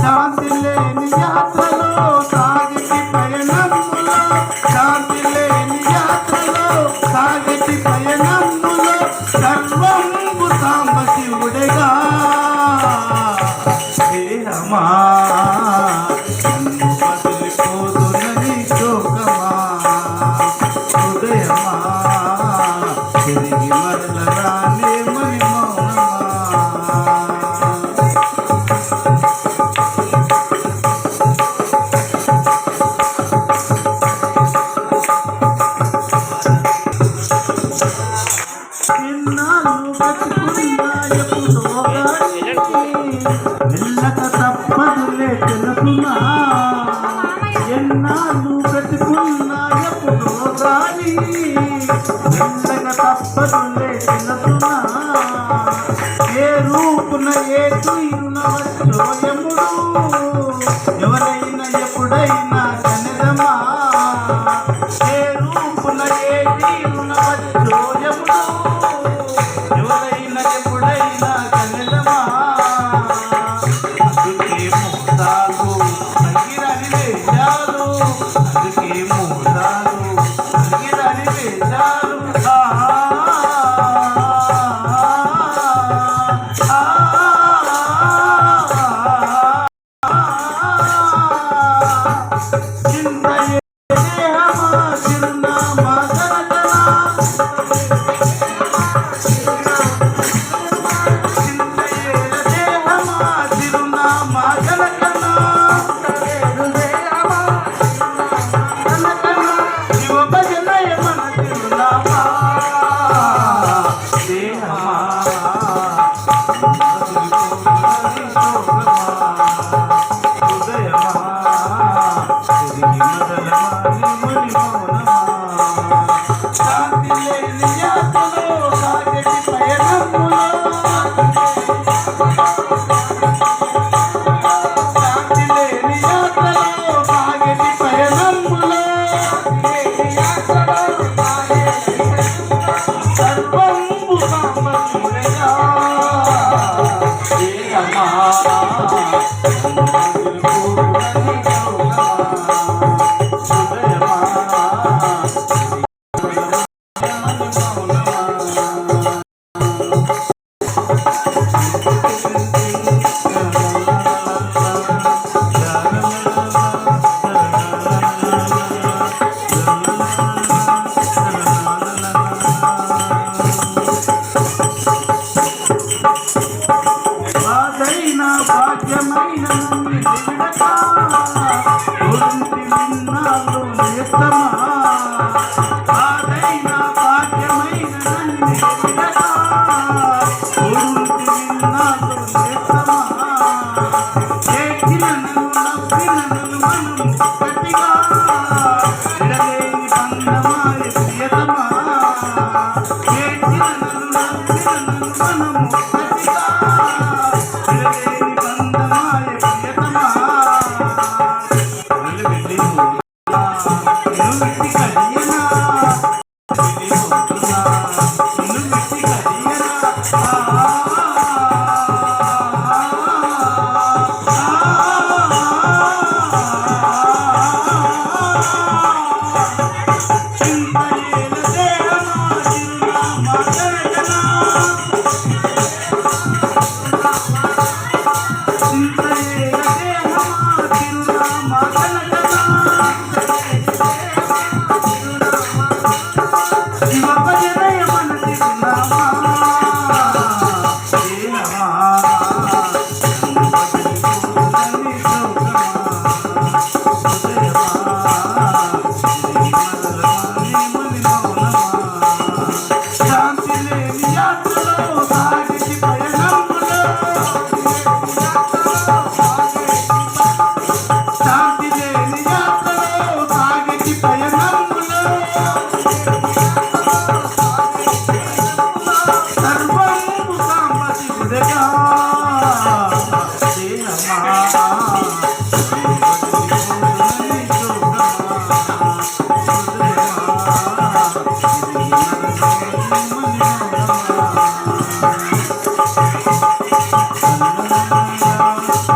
శాంతి లేని యాత్రలో సాగిటి పయనములో, శాంతి లేని యాత్రలో సాగిటి పయనములో సర్వంబు సాంబ శివుడేగా. దేహమా నన్ను వదిలిపోదునని శోకమా, హృదయమా తిరిగి మరల రానేమని మౌనమా. ఎన్నాళ్ళు బతుకున్నా ఎప్పుడో గాని వెళ్ళక తప్పదులే తెలుసునా. ఎన్నాళ్ళు బతుకున్నా ఎప్పుడో గాని వెళ్ళక తప్పదులే తెలుసునా. ఏ రూపున ఏ తీరున వచ్చో ఎముడు ఎవరైనా ఎప్పుడైనా కనెదమా. ఏ రూపున ఏ తీరున వచ్చో ఎముడు ఎవరైనా ఎప్పుడైనా కనెదమా. అందుకే మోసాలు తగిరని వేశాలు, అందుకే మోసాలు తగిరని వేశాలు. శాంతి లేని యాత్రలో సాగటి పయనములో, శాంతి లేని యాత్రలో సాగటి పయనములో సర్వంబు సాంబ శివుడేగా. దేహమా భాగ్యమైన గురించి విన్నాలు నేస్తమా. ఆదైనా భాగ్యమైన గురించి విన్నాలు నేస్తమా. చేసినను నవ్వినను మనం గట్టిగా విడలేని బంధమాయ ప్రియతమా. చేసినను నవ్వినను మనము గట్టిగా విడలేని బంధమాయ ప్రియతమా. ఇనుమిట్టి కడియనా ఇనుమిట్టి కడియనా. చింతయేల దేహమా చిరునామా జరగనా, చింతయేల దేహమా చిరునామా జరగనా. శివ భజనయ మన చిరునామా. దేహమా శాంతి లేని యాత్రలో సాగిటి పయనములో, శాంతి లేని యాత్రలో సాగిటి పయనములో సర్వంబు సాంబ శివుడేగా. దేహమా హృదయమా ఆ